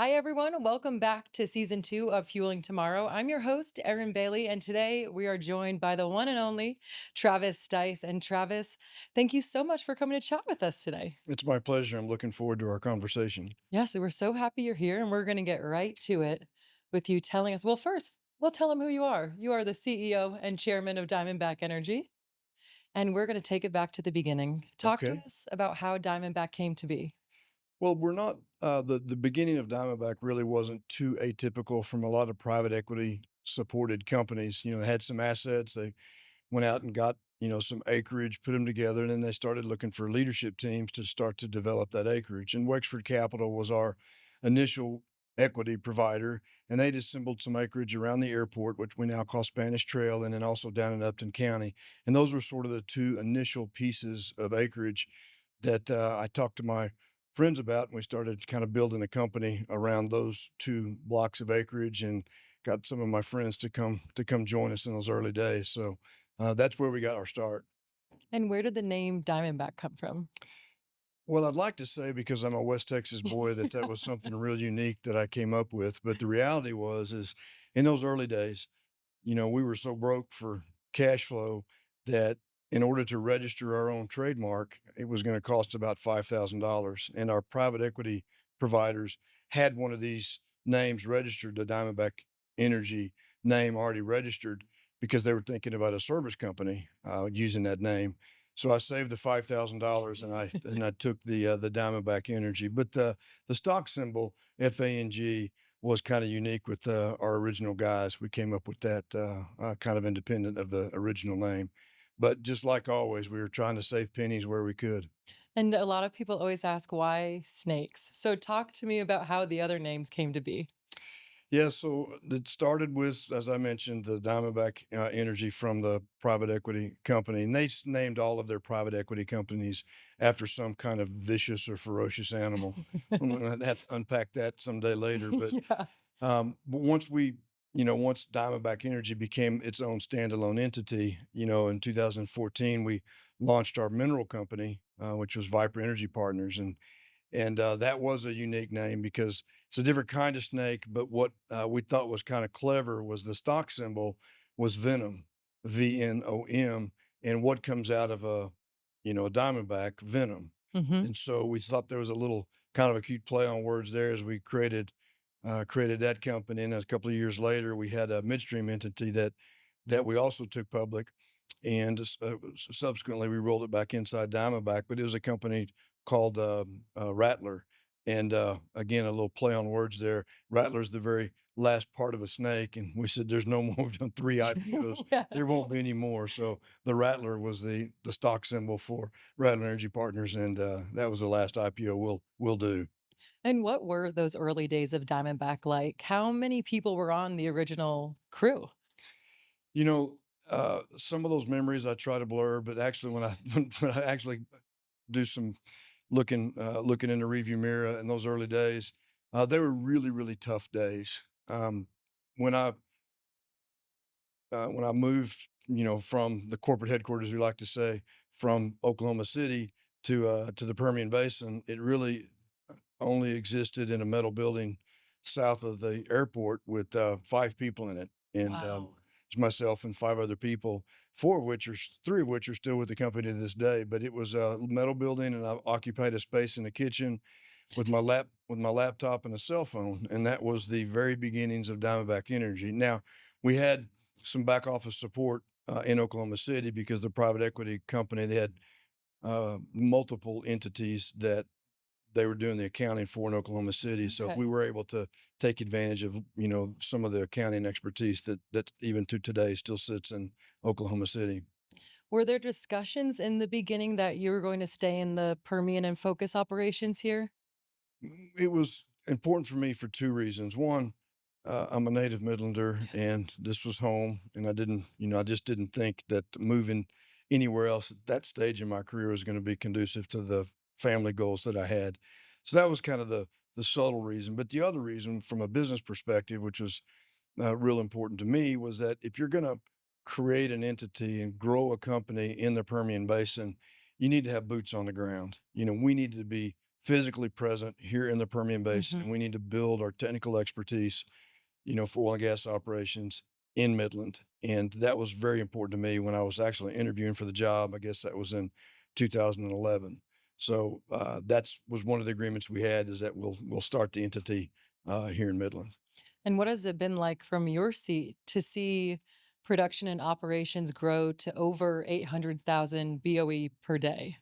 Hi, everyone. Welcome back to season 2 of Fueling Tomorrow. I'm your host, Erin Bailey, and today we are joined by the one and only Travis Stice. And Travis, thank you so much for coming to chat with us today. It's my pleasure. I'm looking forward to our conversation. Yes, we're so happy you're here, and we're going to get right to it with you telling us. Well, first, we'll tell them who you are. You are the CEO and Chairman of Diamondback Energy, and we're going to take it back to the beginning. Talk to Okay. us about how Diamondback came to be. Well, we're not the beginning of Diamondback really wasn't too atypical from a lot of private equity supported companies. They had some assets. They went out and got, some acreage, put them together, and then they started looking for leadership teams to start to develop that acreage. And Wexford Capital was our initial equity provider, and they'd assembled some acreage around the airport, which we now call Spanish Trail, and then also down in Upton County. And those were sort of the two initial pieces of acreage that I talked to my friends about, and we started kind of building a company around those two blocks of acreage, and got some of my friends to come join us in those early days. So that's where we got our start. And where did the name Diamondback come from? Well, I'd like to say because I'm a West Texas boy that was something real unique that I came up with, but the reality is in those early days, we were so broke for cash flow that in order to register our own trademark, it was going to cost about $5,000. And our private equity providers had one of these names registered, the Diamondback Energy name already registered, because they were thinking about a service company using that name. So I saved the $5,000 and I took the Diamondback Energy. But the stock symbol FANG was kind of unique with our original guys. We came up with that kind of independent of the original name. But just like always, we were trying to save pennies where we could. And a lot of people always ask why snakes. So talk to me about how the other names came to be. Yeah, so it started with, as I mentioned, the Diamondback Energy from the private equity company, and named all of their private equity companies after some kind of vicious or ferocious animal. I'm gonna have to unpack that someday later, but Yeah. once Diamondback Energy became its own standalone entity, in 2014, we launched our mineral company, which was Viper Energy Partners, and that was a unique name because it's a different kind of snake. But what we thought was kind of clever was the stock symbol was venom, VNOM, and what comes out of a diamondback, venom. Hmm. And so we thought there was a little kind of a cute play on words there as we created that company. And a couple of years later, we had a midstream entity that we also took public, and subsequently we rolled it back inside Diamondback. But it was a company called Rattler, and again a little play on words there. Rattler's the very last part of a snake, and we said there's no more. We've done three IPOs. Yeah. There won't be any more. So the Rattler was the stock symbol for Rattler Energy Partners, and that was the last IPO we'll do. And what were those early days of Diamondback like? How many people were on the original crew? You know, some of those memories I try to blur, but actually, when I when I actually do some looking in the rearview mirror in those early days, they were really really tough days. When I moved, from the corporate headquarters, we like to say, from Oklahoma City to the Permian Basin, it really only existed in a metal building south of the airport with 5 people in it, and Wow. it's myself and 5 other people, three of which are still with the company to this day. But it was a metal building, and I occupied a space in the kitchen with my laptop and a cell phone, and that was the very beginnings of Diamondback Energy. Now, we had some back office support in Oklahoma City because the private equity company, they had multiple entities that they were doing the accounting for in Oklahoma City. So we Okay. were able to take advantage of, some of the accounting expertise that even to today still sits in Oklahoma City. Were there discussions in the beginning that you were going to stay in the Permian and focus operations here? It was important for me for two reasons. One, I'm a native Midlander, and this was home, and I just didn't think that moving anywhere else at that stage in my career was going to be conducive to the family goals that I had. So that was kind of the subtle reason. But the other reason, from a business perspective, which was real important to me, was that if you're going to create an entity and grow a company in the Permian Basin, you need to have boots on the ground. We needed to be physically present here in the Permian Basin, Mhm. and we need to build our technical expertise, for oil and gas operations in Midland. And that was very important to me when I was actually interviewing for the job. I guess that was in 2011. So that's was one of the agreements we had, is that we'll start the entity here in Midland. And what has it been like from your seat to see production and operations grow to over 800,000 BOE per day?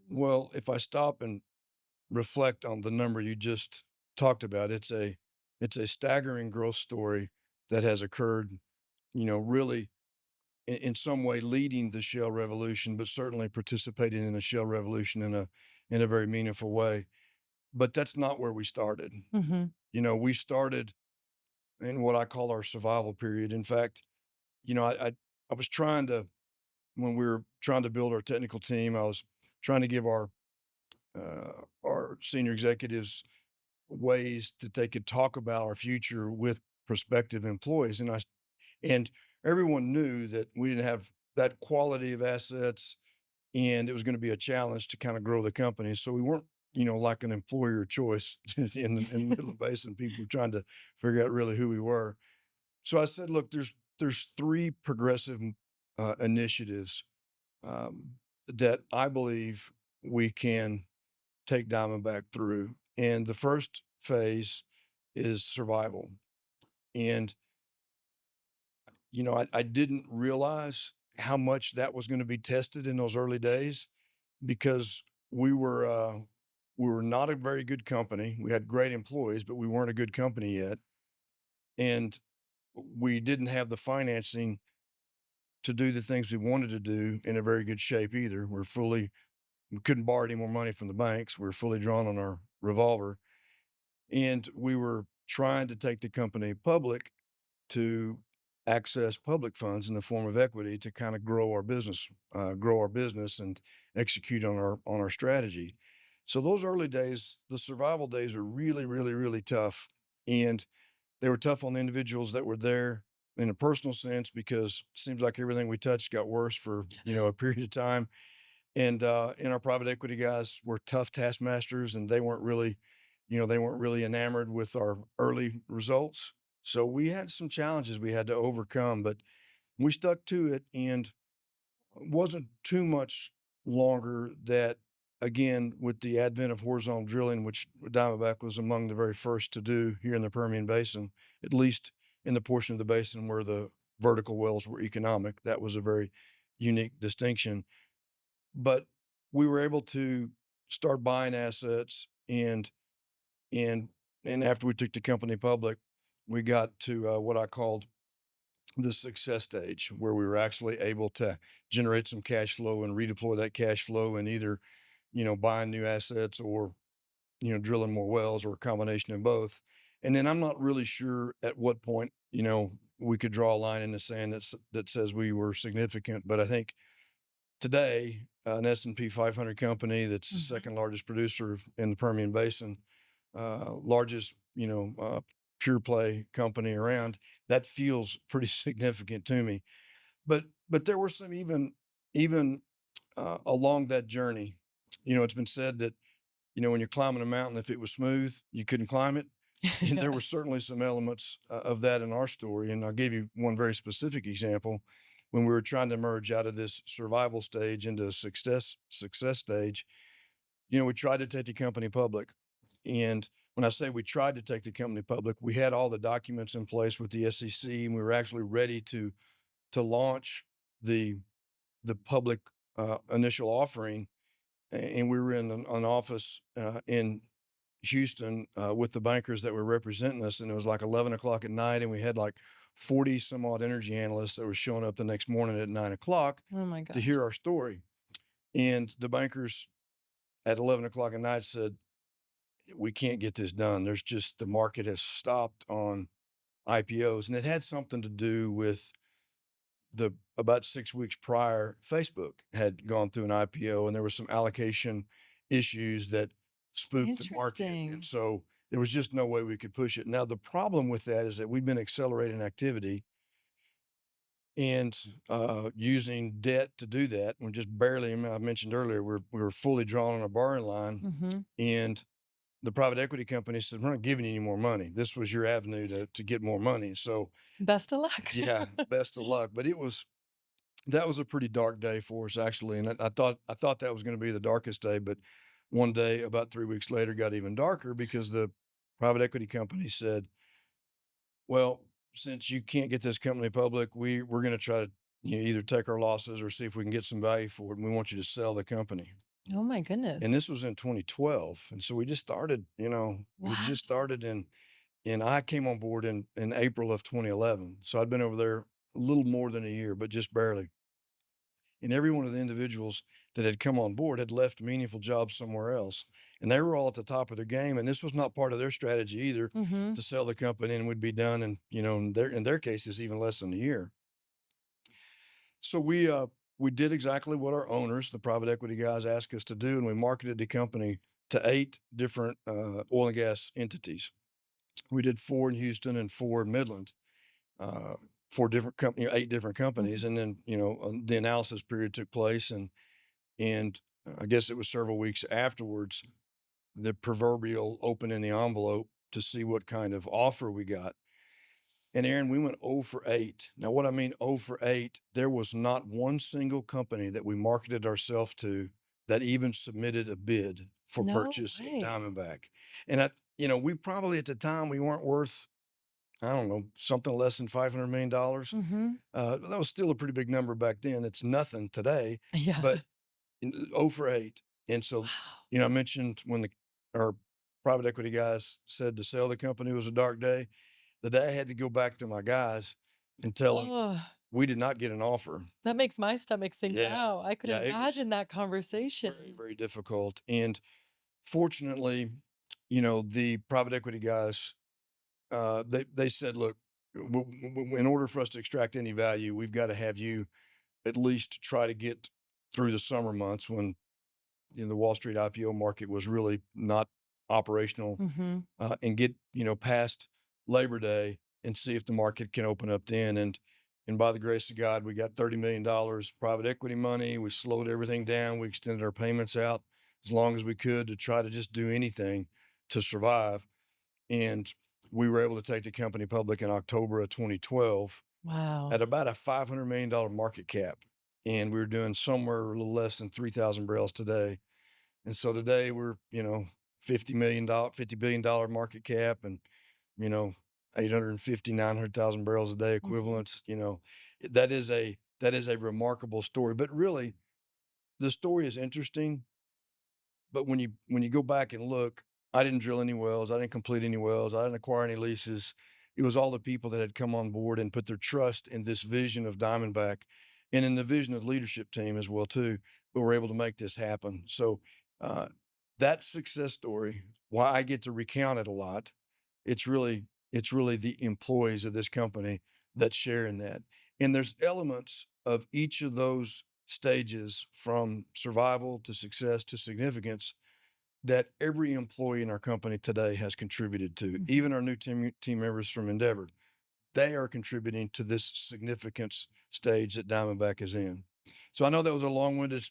Well, if I stop and reflect on the number you just talked about, it's a staggering growth story that has occurred, really in some way leading the shale revolution, but certainly participating in the shale revolution in a very meaningful way. But that's not where we started. Mhm. We started in what I call our survival period. In fact, I was trying to, when we were trying to build our technical team, I was trying to give our senior executives ways that they could talk about our future with prospective employees. And everyone knew that we didn't have that quality of assets, and it was going to be a challenge to kind of grow the company. So we weren't, like an employer of choice in the Midland Basin. People were trying to figure out really who we were. So I said, look, there's three progressive initiatives that I believe we can take Diamondback through. And the first phase is survival. And, I didn't realize how much that was going to be tested in those early days, because we were, uh, we were not a very good company. We had great employees, but we weren't a good company yet. And we didn't have the financing to do the things we wanted to do in a very good shape either. We couldn't borrow any more money from the banks. We were fully drawn on our revolver. And we were trying to take the company public to access public funds in the form of equity to kind of grow our business and execute on our strategy. So those early days, the survival days, are really, really, really tough. And they were tough on the individuals that were there in a personal sense, because it seems like everything we touched got worse for, a period of time. And our private equity guys were tough taskmasters, and they weren't really enamored with our early results. So we had some challenges we had to overcome, but we stuck to it. And it wasn't too much longer that, again, with the advent of horizontal drilling, which Diamondback was among the very first to do here in the Permian Basin, at least in the portion of the basin where the vertical wells were economic. That was a very unique distinction. But we were able to start buying assets, and and after we took the company public, we got to what I called the success stage, where we were actually able to generate some cash flow and redeploy that cash flow in either, buying new assets, or, drilling more wells, or a combination of both. And then I'm not really sure at what point, we could draw a line in the sand that says we were significant. But I think today, an S&P 500 company that's the Mhm. second largest producer in the Permian Basin, largest, pure play company around, that feels pretty significant to me. But there were some, even along that journey. It's been said that, when you're climbing a mountain, if it was smooth, you couldn't climb it. And there Yeah. were certainly some elements of that in our story. And I'll give you one very specific example. When we were trying to merge out of this survival stage into a success stage, we tried to take the company public. And when I say we tried to take the company public, we had all the documents in place with the SEC, and we were actually ready to launch the public initial offering. And we were in an office in Houston with the bankers that were representing us, and it was like 11 o'clock at night, and we had like 40 some odd energy analysts that were showing up the next morning at 9 o'clock Oh my to hear gosh. our story. And the bankers at 11 o'clock at night said, "We can't get this done. There's just, the market has stopped on IPOs," and it had something to do with the about 6 weeks prior, Facebook had gone through an IPO, and there was some allocation issues that spooked the market. And Interesting. so there was just no way we could push it. Now, the problem with that is that we've been accelerating activity, and using debt to do that. We're just barely, I mean, I mentioned earlier, we were fully drawn on a borrowing line, Hmm. and the private equity company said, "We're not giving you any more money. This was your avenue to get more money." So, Best of luck. yeah, best of luck. But that was a pretty dark day for us actually, and I thought that was going to be the darkest day, but one day about 3 weeks later got even darker because the private equity company said, "Well, since you can't get this company public, we're going to try to either take our losses or see if we can get some value for it, and we want you to sell the company." Oh my And goodness. this was in 2012, and so we just started. We Wow. just started and I came on board in April of 2011. So I'd been over there a little more than a year, but just barely. And every one of the individuals that had come on board had left meaningful jobs somewhere else. And they were all at the top of their game. And this was not part of their strategy either, Hmm. to sell the company and we'd be done. And, in their cases, even less than a year. So we did exactly what our owners, the private equity guys, asked us to do. And we marketed the company to 8 different oil and gas entities. We did 4 in Houston and 4 in Midland, uh, 8 different companies. Hmm. And then, the analysis period took place, and I guess it was several weeks afterwards, the proverbial opening the envelope to see what kind of offer we got. And Aaron, we went 0 for 8. Now, what I mean 0 for 8, there was not one single company that we marketed ourselves to that even submitted a bid for No purchase in way. Diamondback. And we probably at the time we weren't worth, I don't know, something less than $500 million. Hmm. That was still a pretty big number back then. It's nothing today, Yeah. but 0 for 8. And so, Wow. I mentioned when our private equity guys said to sell the company was a dark day. The day I had to go back to my guys and tell them Oh, we did not get an offer. that makes my stomach sink Yeah. now. I could Yeah. It was imagine that very, conversation. very difficult. And fortunately, the private equity guys, they said, "Look, in order for us to extract any value, we've got to have you at least try to get through the summer months when the Wall Street IPO market was really not operational, Hmm. and get past Labor Day and see if the market can open up then." And by the grace of God, we got $30 million private equity money. We slowed everything down. We extended our payments out as long as we could to try to just do anything to survive. And we were able to take the company public in October of 2012 Wow. at about a $500 million market cap. And we were doing somewhere a little less than 3,000 barrels today. And so today we're, $50 billion market cap, and, you know, 850, 900,000 barrels a day Mhm. equivalents. That is a remarkable story. But really, the story is interesting. But when you go back and look, I didn't drill any wells, I didn't complete any wells, I didn't acquire any leases. It was all the people that had come on board and put their trust in this vision of Diamondback and in the vision of the leadership team as well too, who were able to make this happen. So uh, that success story, why I get to recount it a lot, it's really the employees of this company that share in that. And there's elements of each of those stages from survival to success to significance that every employee in our company today has contributed to. Mhm. Even our new team members from Endeavor, they are contributing to this significance stage that Diamondback is in. So I know that was a long-winded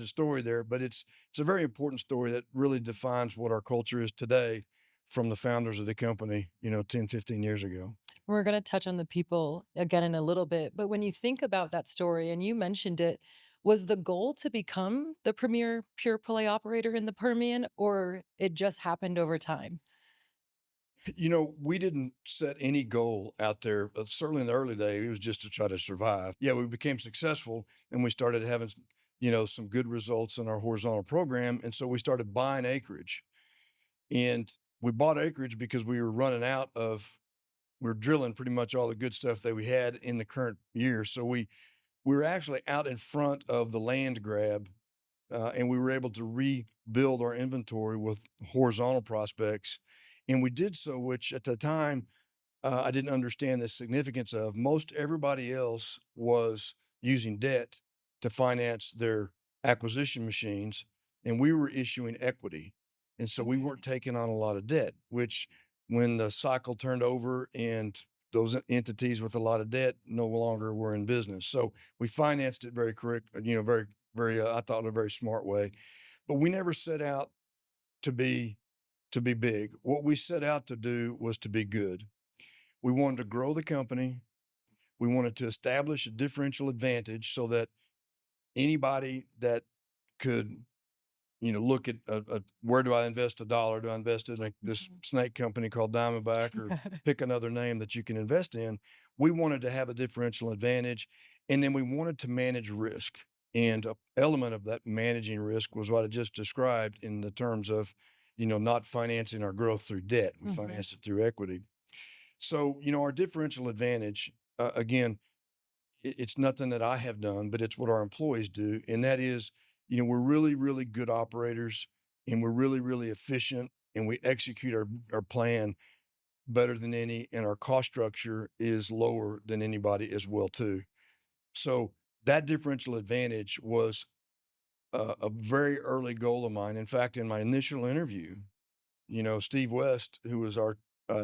story there, but it's a very important story that really defines what our culture is today from the founders of the company, 10, 15 years ago. We're going to touch on the people again in a little bit, but when you think about that story, and you mentioned it, was the goal to become the premier pure play operator in the Permian, or it just happened over time? We didn't set any goal out there. Certainly in the early days, it was just to try to survive. Yeah, we became successful and we started having, some good results in our horizontal program. And so we started buying acreage. And we bought acreage because we were running out of, we were drilling pretty much all the good stuff that we had in the current year. So we were actually out in front of the land grab, and we were able to rebuild our inventory with horizontal prospects. And we did so, which at the time I didn't understand the significance of. Most everybody else was using debt to finance their acquisition machines, and we were issuing equity. And so we weren't Okay. taking on a lot of debt, which when the cycle turned over and those entities with a lot of debt no longer were in business. So we financed it very correct, very, very, I thought in a very smart way. But we never set out to be big. What we set out to do was to be good. We wanted to grow the company. We wanted to establish a differential advantage so that anybody that could, look at where do I invest a dollar? Do I invest in this Mhm. snake company called Diamondback, or pick another name that you can invest in? We wanted to have a differential advantage, and then we wanted to manage risk. And a element of that managing risk was what I just described in the terms of, not financing our growth through debt. We Mhm. financed it through equity. So, our differential advantage, again, it's nothing that I have done, but it's what our employees do. And that is, we're really, really good operators, and we're really, really efficient, and we execute our plan better than any, and our cost structure is lower than anybody as well too. So that differential advantage was a very early goal of mine. In fact, in my initial interview, Steve West, who was our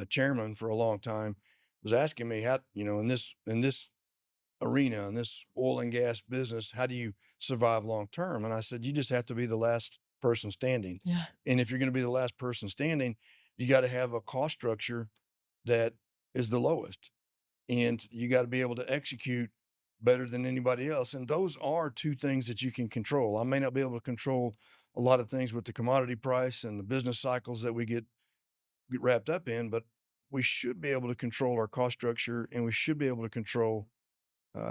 chairman for a long time, was asking me how, in this arena, in this oil and gas business, how do you survive long term? And I said, you just have to be the last person standing. Yeah. And if you're going to be the last person standing, you got to have a cost structure that is the lowest, and you got to be able to execute better than anybody else. And those are two things that you can control. I may not be able to control a lot of things with the commodity price and the business cycles that we get wrapped up in, but we should be able to control our cost structure, and we should be able to control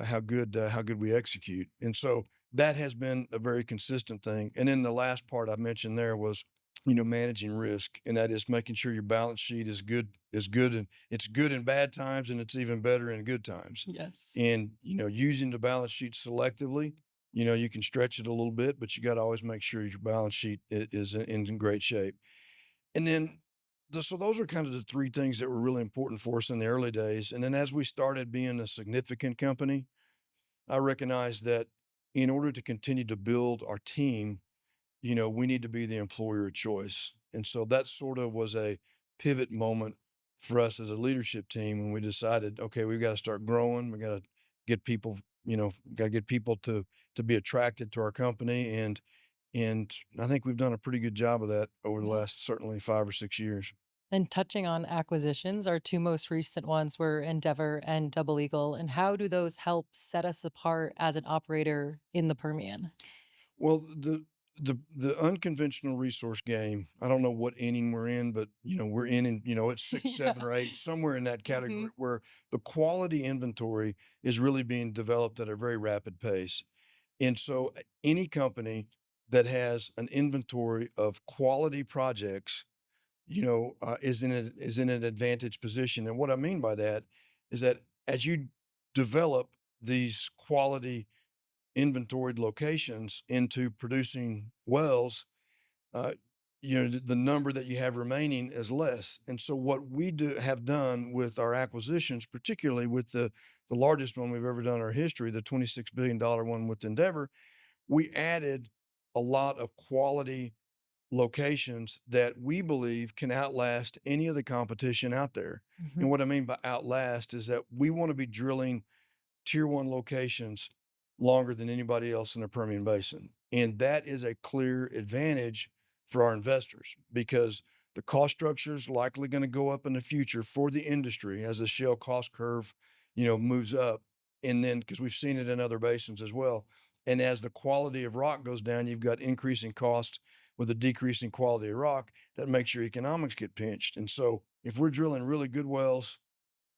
how good we execute. And so that has been a very consistent thing. And then the last part I mentioned there was, managing risk, and that is making sure your balance sheet is good, and it's good in bad times, and it's even better in good times. Yes. And using the balance sheet selectively, you can stretch it a little bit, but you got to always make sure your balance sheet is in great shape. And then, so those are kind of the three things that were really important for us in the early days. And then as we started being a significant company, I recognized that in order to continue to build our team, we need to be the employer of choice. And so that sort of was a pivot moment for us as a leadership team when we decided, okay, we've got to start growing. We got to get people, got to get people to be attracted to our company. And I think we've done a pretty good job of that over the Yeah. last certainly 5 or 6 years. And touching on acquisitions, our two most recent ones were Endeavor and Double Eagle. And how do those help set us apart as an operator in the Permian? Well, the unconventional resource game, I don't know what inning we're in, but we're in, it's six, Yeah. seven, or eight, somewhere in that Hmm. category where the quality inventory is really being developed at a very rapid pace. And so any company that has an inventory of quality projects, is in an advantage position. And what I mean by that is that as you develop these quality inventoried locations into producing wells, uh, the number that you have remaining is less. And so what we have done with our acquisitions, particularly with the largest one we've ever done in our history, the $26 billion one with Endeavor, we added a lot of quality locations that we believe can outlast any of the competition out there. Hmm. And what I mean by outlast is that we want to be drilling tier one locations longer than anybody else in the Permian Basin. And that is a clear advantage for our investors because the cost structure is likely going to go up in the future for the industry as the shale cost curve, moves up. And then because we've seen it in other basins as well. And as the quality of rock goes down, you've got increasing cost with a decreasing quality of rock that makes your economics get pinched. And so if we're drilling really good wells,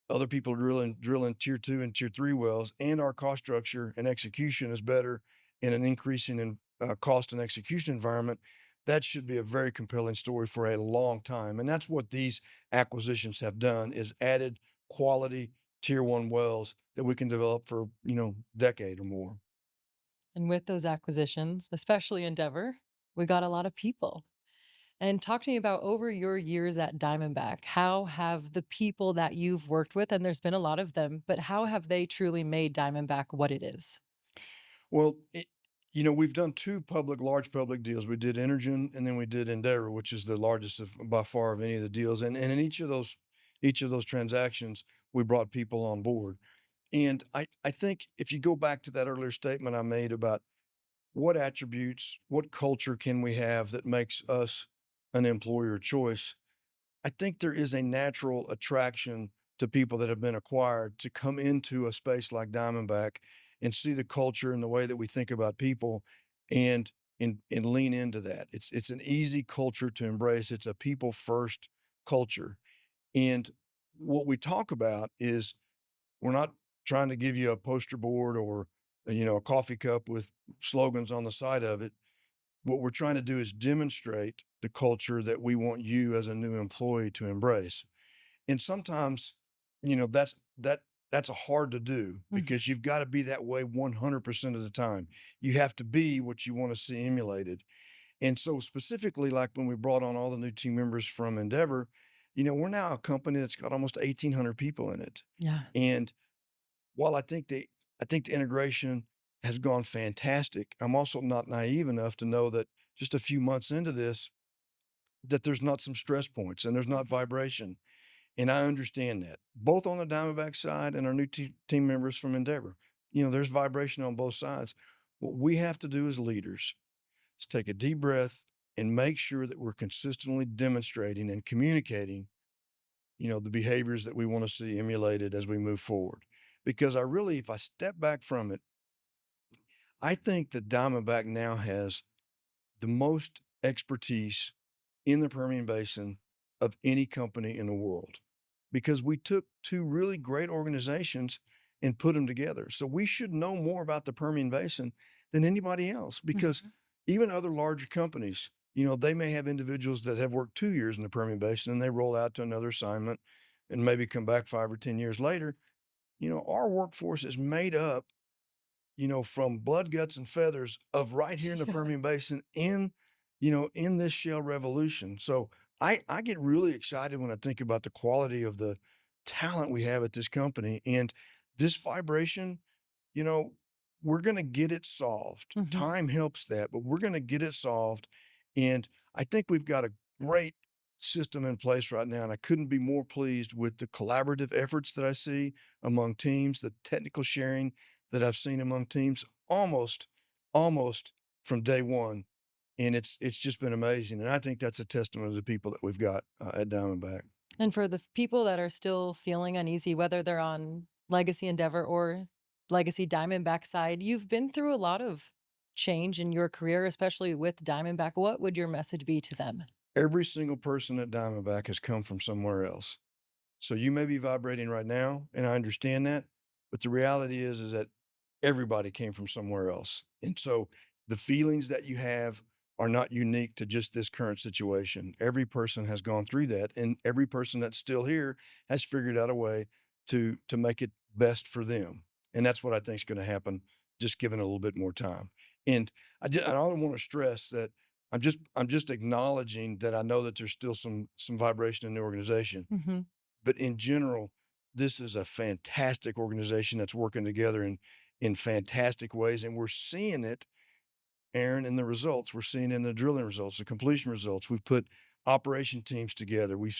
other people are drilling tier two and tier three wells, and our cost structure and execution is better in an increasing in cost and execution environment. That should be a very compelling story for a long time, and that's what these acquisitions have done: is added quality tier one wells that we can develop for decade or more. And with those acquisitions, especially Endeavor, we got a lot of people. And talk to me about over your years at Diamondback, how have the people that you've worked with, and there's been a lot of them, but how have they truly made Diamondback what it is? Well, we've done two large public deals. We did Energen, and then we did Endeavor, which is the largest by far of any of the deals. And in each of those each of those transactions, we brought people on board. And I think if you go back to that earlier statement I made about what attributes, what culture can we have that makes us an employer of choice, I think there is a natural attraction to people that have been acquired to come into a space like Diamondback and see the culture and the way that we think about people and and lean into that. It's an easy culture to embrace. It's a people first culture. And what we talk about is we're not trying to give you a poster board or a coffee cup with slogans on the side of it. What we're trying to do is demonstrate the culture that we want you as a new employee to embrace. And sometimes, that's hard to do Mhm. because you've got to be that way 100% of the time. You have to be what you want to see emulated. And so specifically, like when we brought on all the new team members from Endeavor, we're now a company that's got almost 1,800 people in it. Yeah. And while I think the integration has gone fantastic, I'm also not naive enough to know that just a few months into this, that there's not some stress points and there's not vibration. And I understand that both on the Diamondback side and our new team members from Endeavor. There's vibration on both sides. What we have to do as leaders is take a deep breath and make sure that we're consistently demonstrating and communicating, the behaviors that we want to see emulated as we move forward. Because if I step back from it, I think that Diamondback now has the most expertise in the Permian Basin of any company in the world because we took two really great organizations and put them together. So we should know more about the Permian Basin than anybody else because Mhm. even other larger companies, they may have individuals that have worked 2 years in the Permian Basin and they roll out to another assignment and maybe come back 5 or 10 years later. Our workforce is made up from blood, guts, and feathers of right here in the Permian Basin in this shale revolution. So I get really excited when I think about the quality of the talent we have at this company and this vibration, you know, we're going to get it solved. Mhm. Time helps that, but we're going to get it solved. And I think we've got a great system in place right now. And I couldn't be more pleased with the collaborative efforts that I see among teams, the technical sharing that I've seen among teams almost from day one. And it's just been amazing. And I think that's a testament to the people that we've got at Diamondback. And for the people that are still feeling uneasy, whether they're on Legacy Endeavor or Legacy Diamondback side, you've been through a lot of change in your career, especially with Diamondback. What would your message be to them? Every single person at Diamondback has come from somewhere else. So you may be vibrating right now, and I understand that, but the reality is that everybody came from somewhere else. And so the feelings that you have are not unique to just this current situation. Every person has gone through that, and every person that's still here has figured out a way to make it best for them. And that's what I think is going to happen, just given a little bit more time. And I don't want to stress that I'm just acknowledging that I know that there's still some vibration in the organization, Mhm. but in general, this is a fantastic organization that's working together in fantastic ways, and we're seeing it, Aaron, in the results. We're seeing it in the drilling results, the completion results. We've put operation teams together. We've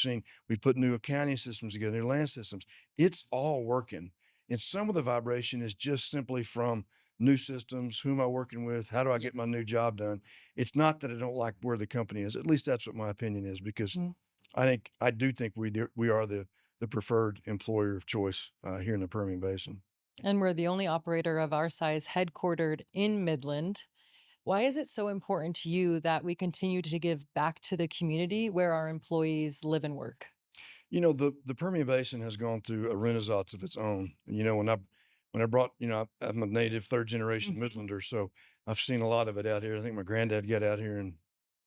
put new accounting systems together, new land systems. It's all working. And some of the vibration is just simply from new systems. Who am I working with? How do I get my Yes. new job done? It's not that I don't like where the company is. At least that's what my opinion is, because Mhm. I do think we are the preferred employer of choice here in the Permian Basin. And we're the only operator of our size headquartered in Midland. Why is it so important to you that we continue to give back to the community where our employees live and work? The Permian Basin has gone through a renaissance of its own. When I brought, I'm a native third generation Mhm. Midlander, so I've seen a lot of it out here. I think my granddad got out here in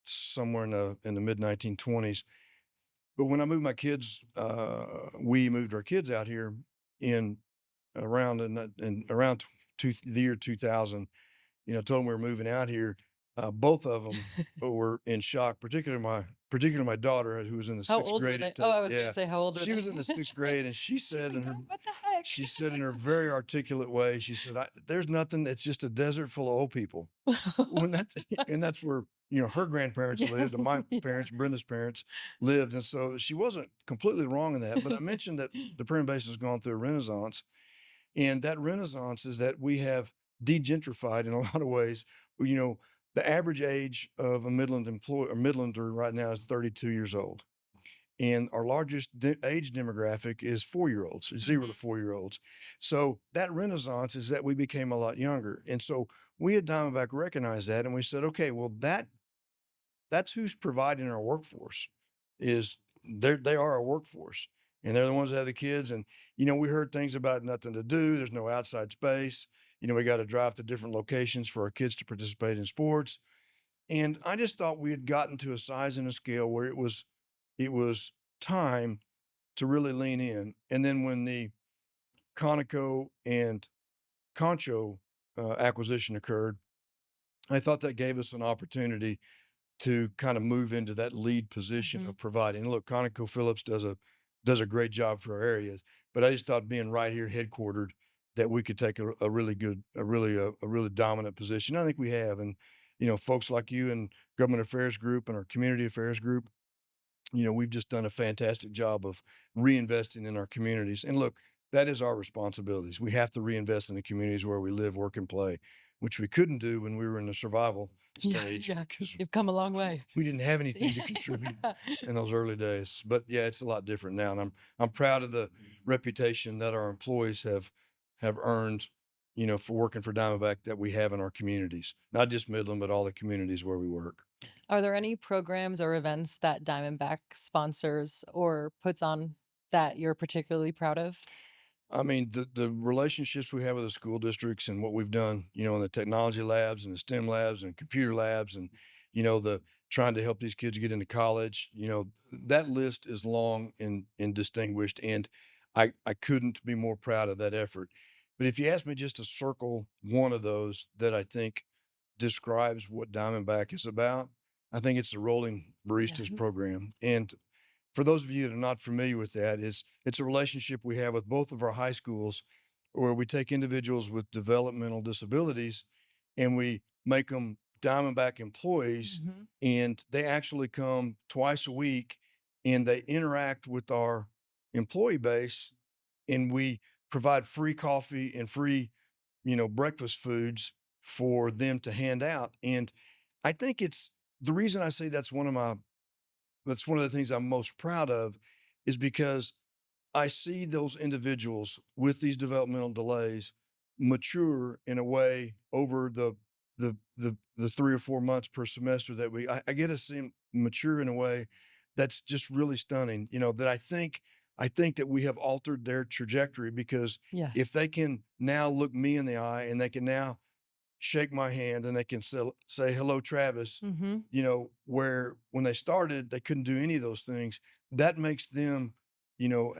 somewhere in the mid 1920s. But when I moved my kids, we moved our kids out here in around the year 2000. Told them we were moving out here. Both of them were in shock, particularly my daughter, who was in the How sixth old were grade they? at Oh, I was gonna yeah, say, how old were she they? was in the sixth grade, and she She's said like, in her "Dad, what the Diamondback. she said in her very articulate way, she said, there's nothing. It's just a desert full of old people. When that, and that's where, her grandparents Yeah, lived and my yeah. parents, Brenda's parents lived. And so she wasn't completely wrong in that. But I mentioned that the Permian Basin has gone through a renaissance. And that renaissance is that we have degentrified in a lot of ways. You know, the average age of a Midland employee or Midlander right now is 32 years old. And our largest age demographic is 4 year olds, 0 to 4 year olds. So that renaissance is that we became a lot younger. And so we at Diamondback recognized that and we said, okay, well, that's who's providing our workforce is they are our workforce and they're the ones that have the kids. And, we heard things about nothing to do. There's no outside space. We got to drive to different locations for our kids to participate in sports. And I just thought we had gotten to a size and a scale where it was time to really lean in. And then when the Conoco and Concho acquisition occurred, I thought that gave us an opportunity to kind of move into that lead position Mhm. of providing. Look, ConocoPhillips does a great job for our areas, but I just thought being right here headquartered that we could take a really good, a really dominant position. I think we have, and folks like you and Government Affairs Group and our Community Affairs Group, we've just done a fantastic job of reinvesting in our communities. And look, that is our responsibilities. We have to reinvest in the communities where we live, work, and play, which we couldn't do when we were in the survival Yeah, stage yeah. because You've come a long way. we didn't have anything to contribute Yeah. in those early days. But yeah, it's a lot different now, and I'm proud of the reputation that our employees have earned, for working for Diamondback that we have in our communities, not just Midland, but all the communities where we work. Are there any programs or events that Diamondback sponsors or puts on that you're particularly proud of? I mean, the relationships we have with the school districts and what we've done, in the technology labs and the STEM labs and computer labs and, the trying to help these kids get into college, that list is long and distinguished. And I couldn't be more proud of that effort. But if you ask me just to circle one of those that I think describes what Diamondback is about, I think it's the Rolling Baristas Yes. program. And for those of you that are not familiar with that, it's a relationship we have with both of our high schools where we take individuals with developmental disabilities and we make them Diamondback employees Mhm. and they actually come twice a week and they interact with our employee base and we provide free coffee and free, breakfast foods for them to hand out. And I think it's the reason I say that's one of the things I'm most proud of is because I see those individuals with these developmental delays mature in a way over the 3 or 4 months per semester that I get to see them mature in a way that's just really stunning. That I think that we have altered their trajectory because if Yes. they can now look me in the eye and they can now shake my hand and they can say hello, Travis, Mhm. where when they started, they couldn't do any of those things. That makes them,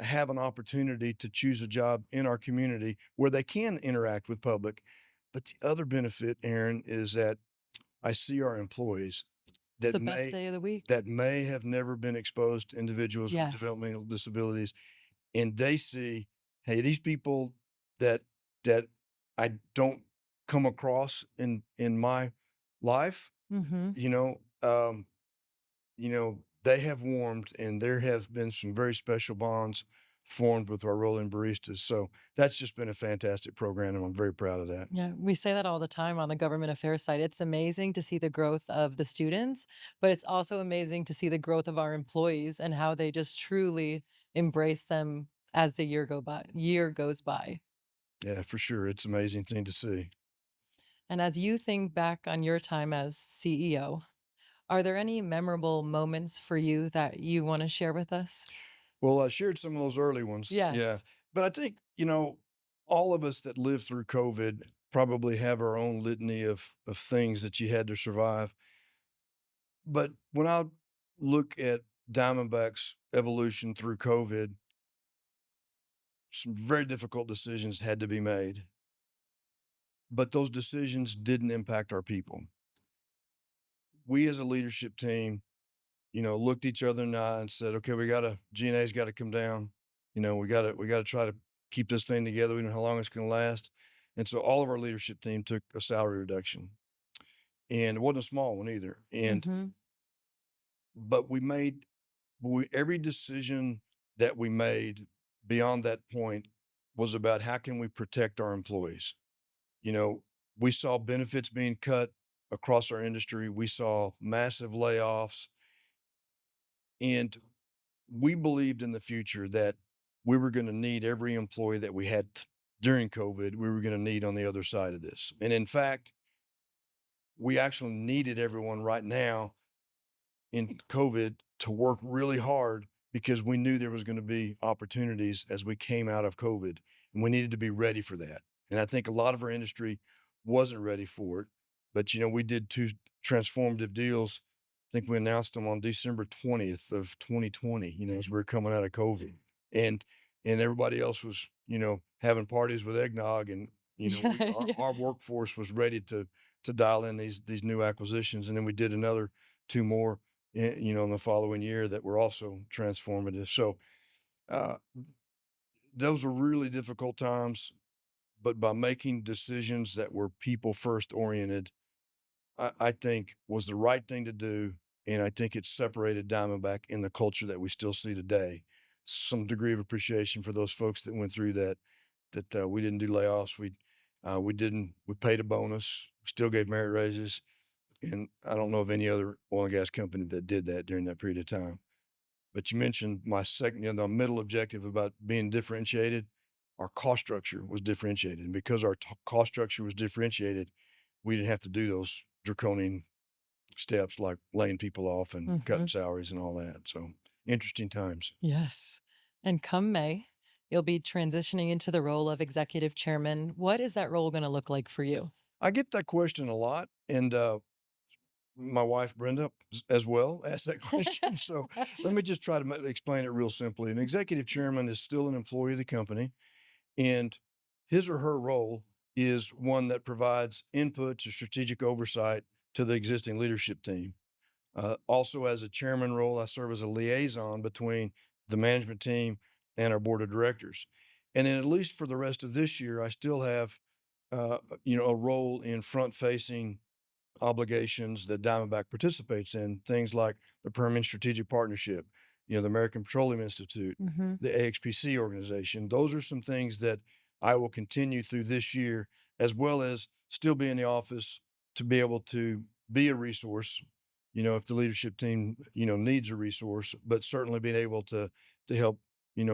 have an opportunity to choose a job in our community where they can interact with public. But the other benefit, Aaron, is that I see our employees It's that the best may day of the week. that may have never been exposed to individuals with Yes. developmental disabilities and they see, hey, these people that that I don't come across in my life, Mhm. you know, um, they have warmed and there have been some very special bonds formed with our rolling baristas. So that's just been a fantastic program and I'm very proud of that. Yeah, we say that all the time on the government affairs side. It's amazing to see the growth of the students, but it's also amazing to see the growth of our employees and how they just truly embrace them as the year goes by. Yeah, for sure. It's an amazing thing to see. And as you think back on your time as CEO, are there any memorable moments for you that you want to share with us? Well, I shared some of those early ones. Yeah. Yes. But I think, all of us that lived through COVID probably have our own litany of things that you had to survive. But when I look at Diamondback's evolution through COVID, some very difficult decisions had to be made. But those decisions didn't impact our people. We as a leadership team, looked each other in the eye and said, okay, G&A's got to come down. We got to try to keep this thing together. We don't know how long it's going to last. And so all of our leadership team took a salary reduction, and it wasn't a small one either. And, Mhm. but we made, every decision that we made beyond that point was about how can we protect our employees. You know, we saw benefits being cut across our industry. We saw massive layoffs, and we believed in the future that we were going to need every employee that we had during COVID. We were going to need on the other side of this. And in fact, we actually needed everyone right now in COVID to work really hard because we knew there was going to be opportunities as we came out of COVID, and we needed to be ready for that. And I think a lot of our industry wasn't ready for it, but we did two transformative deals. I think we announced them on December 20th of 2020, as we were coming out of COVID, and everybody else was, having parties with eggnog, and Yeah, yeah. our workforce was ready to dial in these new acquisitions. And then we did another two more in the following year that were also transformative. So uh, those were really difficult times, but by making decisions that were people first oriented, I think was the right thing to do. And I think it separated Diamondback in the culture that we still see today. Some degree of appreciation for those folks that went through that. We didn't do layoffs. We paid a bonus. Still gave merit raises. And I don't know of any other oil and gas company that did that during that period of time. But you mentioned my second, the middle objective about being differentiated. Our cost structure was differentiated. And because our cost structure was differentiated, we didn't have to do those draconian steps like laying people off and cutting Mhm. salaries and all that. So interesting times. Yes. And come May, you'll be transitioning into the role of executive chairman. What is that role gonna look like for you? I get that question a lot. And my wife, Brenda, as well, asked that question. So let me just try to explain it real simply. An executive chairman is still an employee of the company, and his or her role is one that provides input to strategic oversight to the existing leadership team. Also, as a chairman role, I serve as a liaison between the management team and our board of directors. And then, at least for the rest of this year, I still have, a role in front facing obligations that Diamondback participates in, things like the Permian Strategic Partnership, the American Petroleum Institute, Mhm. the AXPC organization. Those are some things that I will continue through this year, as well as still be in the office to be able to be a resource, if the leadership team, needs a resource, but certainly being able to help,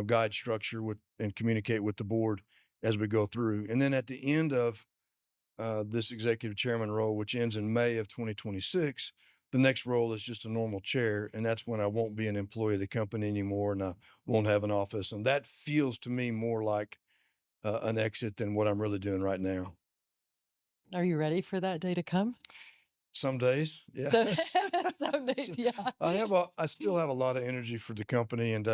guide structure with and communicate with the board as we go through. And then at the end of this executive chairman role, which ends in May of 2026. The next role is just a normal chair, and that's when I won't be an employee of the company anymore, and I won't have an office. And that feels to me more like an exit than what I'm really doing right now. Are you ready for that day to come? Some days, yeah. So some So days, yeah. I still have a lot of energy for the company, and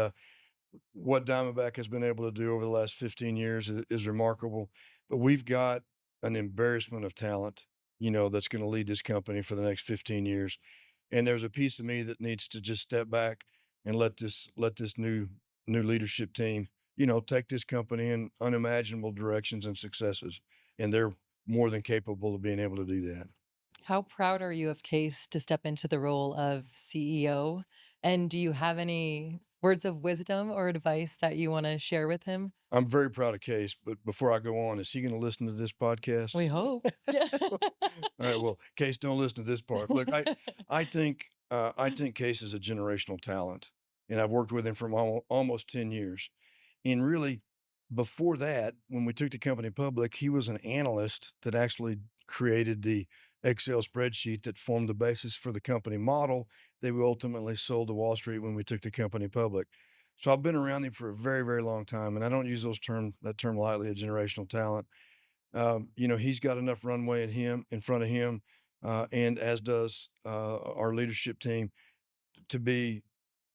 what Diamondback has been able to do over the last 15 years is remarkable. But we've got an embarrassment of talent, that's going to lead this company for the next 15 years. And there's a piece of me that needs to just step back and let this new leadership team, take this company in unimaginable directions and successes. And they're more than capable of being able to do that. How proud are you of Case to step into the role of CEO? And do you have any words of wisdom or advice that you wanna share with him? I'm very proud of Case, but before I go on, is he going to listen to this podcast? We hope. Yeah. All right. Well, Case, don't listen to this part. Look, I think Case is a generational talent, and I've worked with him for almost 10 years. And really, before that, when we took the company public, he was an analyst that actually created the Excel spreadsheet that formed the basis for the company model that we ultimately sold to Wall Street when we took the company public. So I've been around him for a very, very long time, and I don't use that term lightly, a generational talent. He's got enough runway in front of him, and as does our leadership team, to be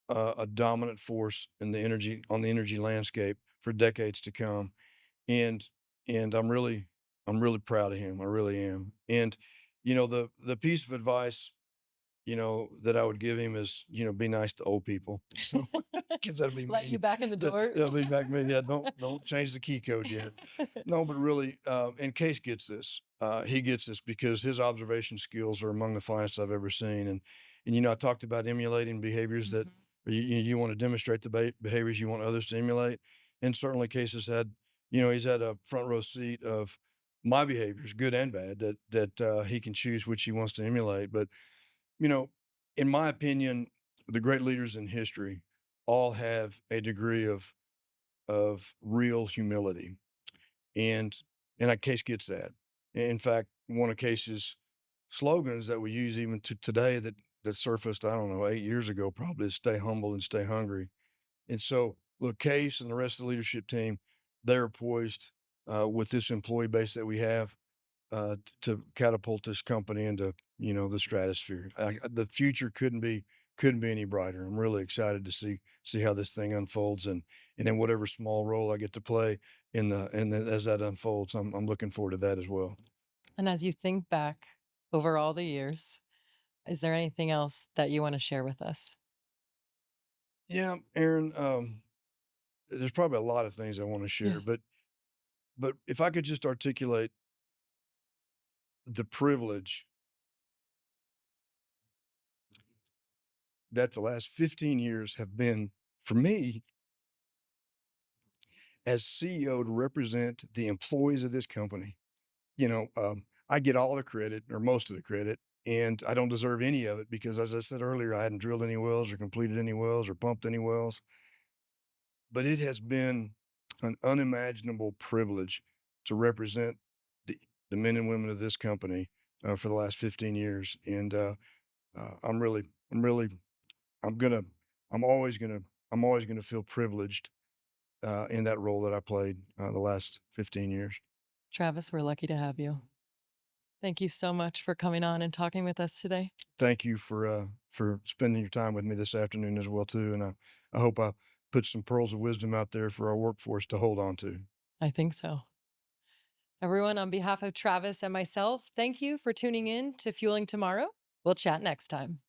a dominant force in the energy landscape for decades to come. And I'm really proud of him. I really am. And the piece of advice that I would give him is be nice to old people. So because that'll be Let you me. back in the door. That'll be back me. Yeah, don't change the key code yet. No, but really, and Case gets this. He gets this because his observation skills are among the finest I've ever seen. And I talked about emulating behaviors that Mhm. you want to demonstrate the behaviors you want others to emulate. And certainly, Case has had, he's had a front row seat of my behaviors, good and bad, that he can choose which he wants to emulate. But you know, in my opinion, the great leaders in history all have a degree of real humility, and that Case gets that. In fact, one of Case's slogans that we use even to today that surfaced, I don't know, 8 years ago probably is "Stay humble and stay hungry." And so, look, Case and the rest of the leadership team, they're poised with this employee base that we have to catapult this company into the stratosphere. The future couldn't be any brighter. I'm really excited to see how this thing unfolds and in whatever small role I get to play as that unfolds. I'm looking forward to that as well. And as you think back over all the years, is there anything else that you want to share with us? Yeah, Aaron. There's probably a lot of things I want to Yeah. share, but if I could just articulate the privilege that the last 15 years have been for me as CEO to represent the employees of this company. I get all the credit or most of the credit, and I don't deserve any of it because, as I said earlier, I hadn't drilled any wells or completed any wells or pumped any wells. But it has been an unimaginable privilege to represent the men and women of this company for the last 15 years. And I'm really, I'm really, I'm gonna, I'm always gonna feel privileged in that role that I played the last 15 years. Travis, we're lucky to have you. Thank you so much for coming on and talking with us today. Thank you for spending your time with me this afternoon as well too. And I hope I put some pearls of wisdom out there for our workforce to hold on to. I think so. Everyone, on behalf of Travis and myself, thank you for tuning in to Fueling Tomorrow. We'll chat next time.